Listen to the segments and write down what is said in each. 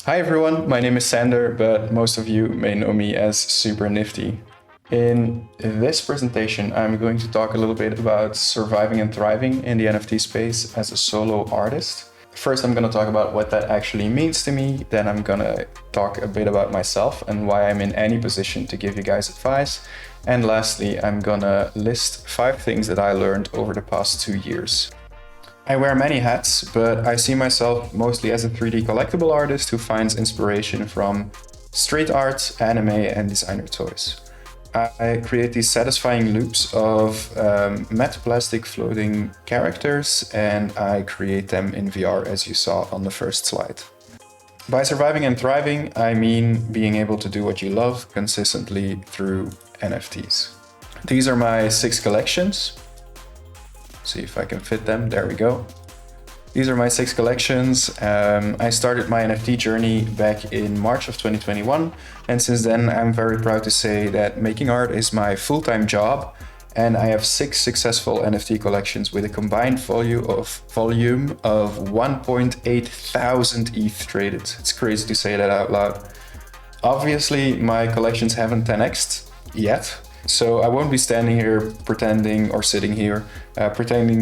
Hi everyone, my name is Sander, but most of you may know me as SuperNfty. In this presentation, I'm going to talk a little bit about surviving and thriving in the NFT space as a solo artist. First, I'm going to talk about what that actually means to me. Then I'm going to talk a bit about myself and why I'm in any position to give you guys advice. And lastly, I'm going to list 5 things that I learned over the past 2 years. I wear many hats, but I see myself mostly as a 3D collectible artist who finds inspiration from street art, anime, and designer toys. I create these satisfying loops of matte plastic floating characters, and I create them in VR, as you saw on the first slide. By surviving and thriving, I mean being able to do what you love consistently through NFTs. These are my 6 collections. See if I can fit them. There we go. These are my 6 collections. I started my NFT journey back in March of 2021. And since then, I'm very proud to say that making art is my full-time job. And I have 6 successful NFT collections with a combined volume of 1.8 thousand ETH traded. It's crazy to say that out loud. Obviously, my collections haven't 10x'd yet. So I won't be standing here pretending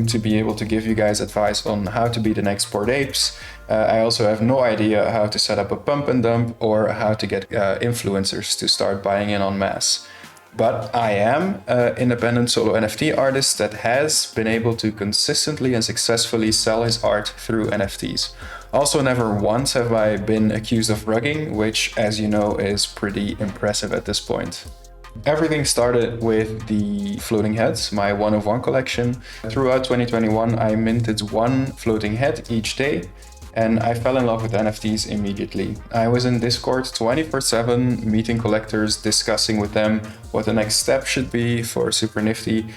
to be able to give you guys advice on how to be the next Bored Apes. I also have no idea how to set up a pump and dump or how to get influencers to start buying in en masse. But I am an independent solo NFT artist that has been able to consistently and successfully sell his art through NFTs. Also, never once have I been accused of rugging, which, as you know, is pretty impressive at this point. Everything started with the floating heads, my 1 of 1 collection. Throughout 2021, I minted 1 floating head each day, and I fell in love with NFTs immediately. I was in Discord 24/7, meeting collectors, discussing with them what the next step should be for SuperNfty.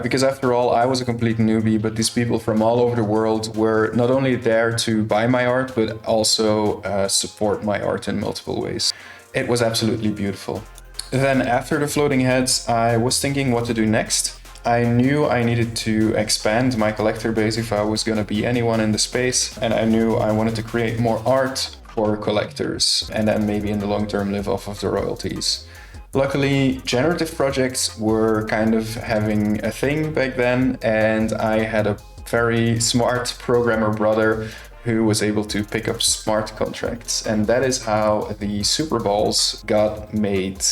Because after all, I was a complete newbie, but these people from all over the world were not only there to buy my art, but also support my art in multiple ways. It was absolutely beautiful. Then after the floating heads, I was thinking what to do next. I knew I needed to expand my collector base if I was going to be anyone in the space, and I knew I wanted to create more art for collectors and then maybe in the long term live off of the royalties. Luckily, generative projects were kind of having a thing back then, and I had a very smart programmer brother who was able to pick up smart contracts, and that is how the Super Balls got made.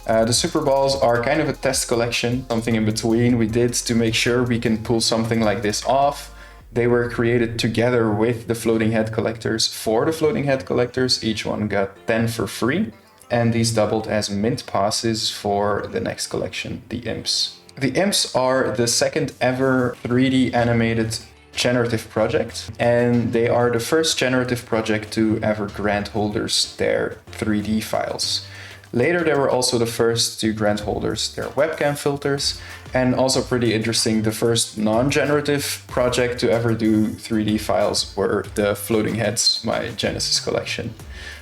The Super Balls are kind of a test collection, something in between we did to make sure we can pull something like this off. They were created together with the floating head collectors. For the floating head collectors, each one got 10 for free, and these doubled as mint passes for the next collection, the Imps. The Imps are the second ever 3D animated generative project, and they are the first generative project to ever grant holders their 3D files. Later, they were also the first to grant holders their webcam filters, and also pretty interesting, the first non-generative project to ever do 3D files were the floating heads, my Genesis collection.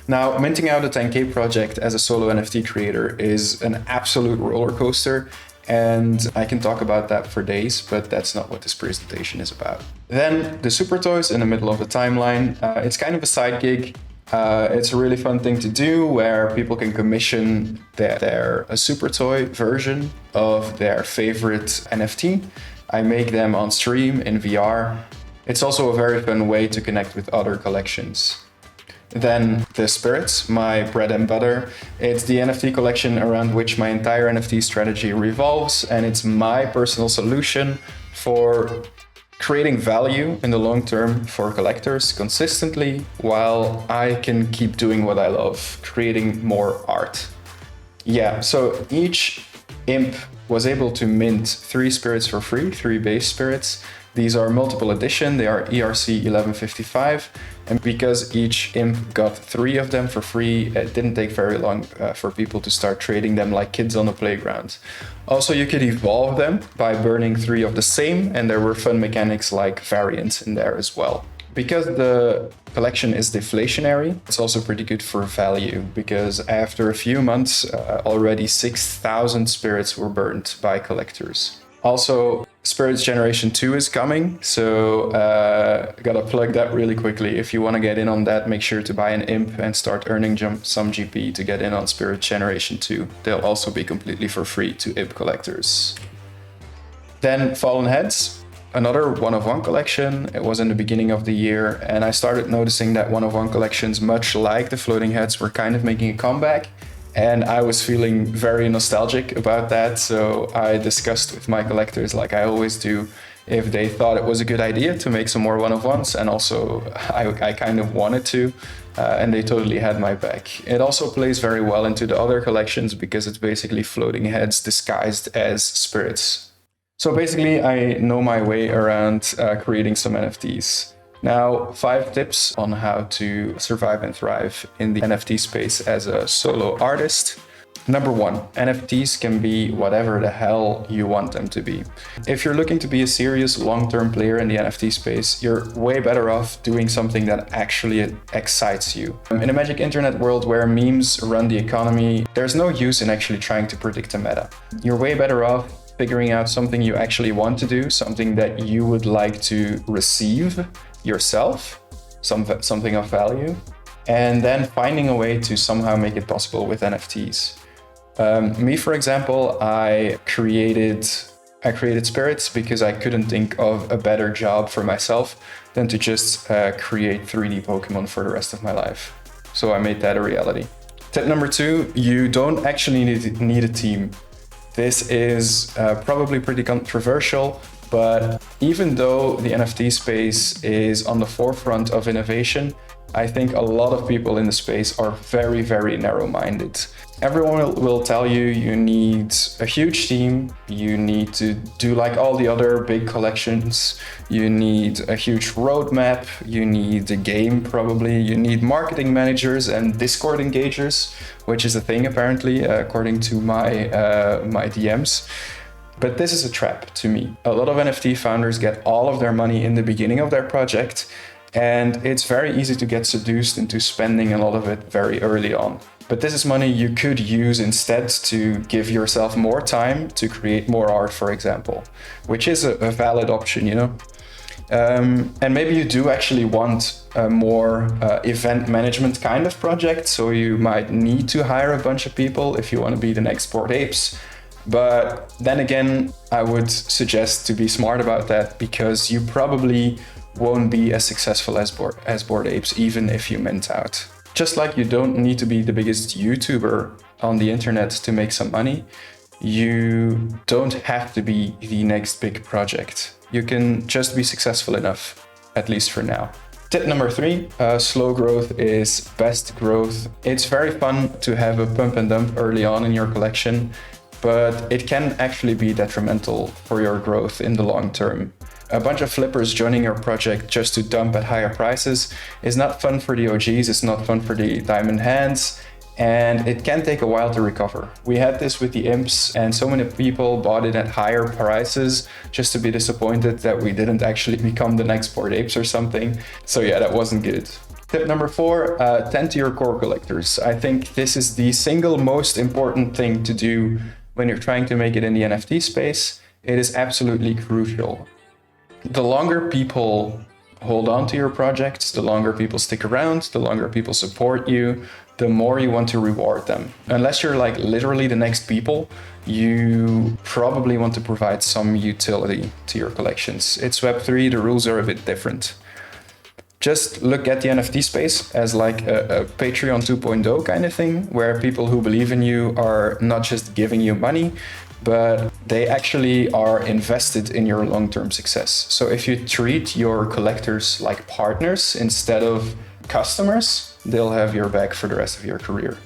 Now, minting out a 10K project as a solo NFT creator is an absolute roller coaster, and I can talk about that for days, but that's not what this presentation is about. Then the Super Toys in the middle of the timeline. It's kind of a side gig. It's a really fun thing to do where people can commission a super toy version of their favorite NFT. I make them on stream in VR. It's also a very fun way to connect with other collections. Then the Spirits, my bread and butter. It's the NFT collection around which my entire NFT strategy revolves, and it's my personal solution for creating value in the long term for collectors consistently while I can keep doing what I love, creating more art. Yeah, so each imp was able to mint 3 spirits for free, 3 base spirits. These are multiple edition, they are ERC 1155, and because each imp got 3 of them for free, it didn't take very long for people to start trading them like kids on the playground. Also, you could evolve them by burning 3 of the same, and there were fun mechanics like variants in there as well. Because the collection is deflationary, it's also pretty good for value, because after a few months, already 6,000 spirits were burned by collectors. Also, Spirits Generation 2 is coming, so gotta plug that really quickly. If you want to get in on that, make sure to buy an imp and start earning some GP to get in on Spirits Generation 2. They'll also be completely for free to imp collectors. Then Fallen Heads, another one-of-one collection. It was in the beginning of the year, and I started noticing that one-of-one collections, much like the floating heads, were kind of making a comeback. And I was feeling very nostalgic about that, so I discussed with my collectors, like I always do, if they thought it was a good idea to make some more one-of-ones, and also I kind of wanted to, and they totally had my back. It also plays very well into the other collections because it's basically floating heads disguised as spirits. So basically, I know my way around creating some NFTs. Now, 5 tips on how to survive and thrive in the NFT space as a solo artist. Number 1, NFTs can be whatever the hell you want them to be. If you're looking to be a serious long-term player in the NFT space, you're way better off doing something that actually excites you. In a magic internet world where memes run the economy, there's no use in actually trying to predict a meta. You're way better off figuring out something you actually want to do, something that you would like to receive yourself, something of value, and then finding a way to somehow make it possible with NFTs. Me, for example, I created spirits because I couldn't think of a better job for myself than to just create 3D Pokemon for the rest of my life. So I made that a reality. Tip number 2, you don't actually need a team. This is probably pretty controversial, but even though the NFT space is on the forefront of innovation, I think a lot of people in the space are very, very narrow-minded. Everyone will tell you you need a huge team, you need to do like all the other big collections, you need a huge roadmap, you need a game probably, you need marketing managers and Discord engagers, which is a thing apparently, according to my DMs. But this is a trap to me. A lot of NFT founders get all of their money in the beginning of their project, and it's very easy to get seduced into spending a lot of it very early on. But this is money you could use instead to give yourself more time to create more art, for example, which is a valid option, you know? And maybe you do actually want a more event management kind of project, so you might need to hire a bunch of people if you want to be the next Bored Apes. But then again, I would suggest to be smart about that because you probably won't be as successful as Bored Apes, even if you mint out. Just like you don't need to be the biggest YouTuber on the internet to make some money, you don't have to be the next big project. You can just be successful enough, at least for now. Tip number 3, slow growth is best growth. It's very fun to have a pump and dump early on in your collection, but it can actually be detrimental for your growth in the long term. A bunch of flippers joining your project just to dump at higher prices is not fun for the OGs, it's not fun for the diamond hands, and it can take a while to recover. We had this with the imps, and so many people bought it at higher prices just to be disappointed that we didn't actually become the next Bored Apes or something. So yeah, that wasn't good. Tip number 4, tend to your core collectors. I think this is the single most important thing to do when you're trying to make it in the NFT space. It is absolutely crucial. The longer people hold on to your projects, the longer people stick around, the longer people support you, the more you want to reward them. Unless you're like literally the next people, you probably want to provide some utility to your collections. It's Web3, the rules are a bit different. Just look at the NFT space as like a Patreon 2.0 kind of thing, where people who believe in you are not just giving you money, but they actually are invested in your long-term success. So if you treat your collectors like partners instead of customers, they'll have your back for the rest of your career.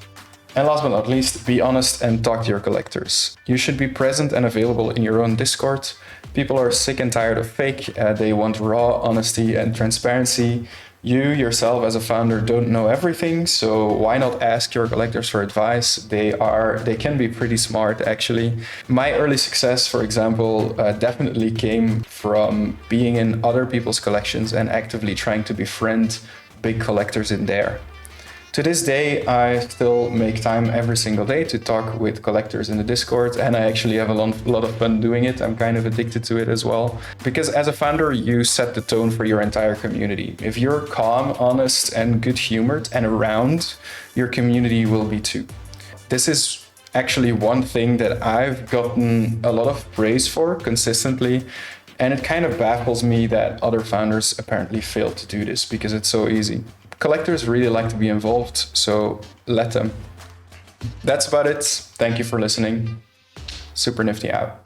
And last but not least, be honest and talk to your collectors. You should be present and available in your own Discord. People are sick and tired of fake. They want raw honesty and transparency. You yourself as a founder don't know everything, so why not ask your collectors for advice? They can be pretty smart actually. My early success, for example, definitely came from being in other people's collections and actively trying to befriend big collectors in there. To this day, I still make time every single day to talk with collectors in the Discord, and I actually have a lot of fun doing it. I'm kind of addicted to it as well. Because as a founder, you set the tone for your entire community. If you're calm, honest, and good-humored and around, your community will be too. This is actually one thing that I've gotten a lot of praise for consistently, and it kind of baffles me that other founders apparently fail to do this because it's so easy. Collectors really like to be involved, so let them. That's about it. Thank you for listening. SuperNfty out.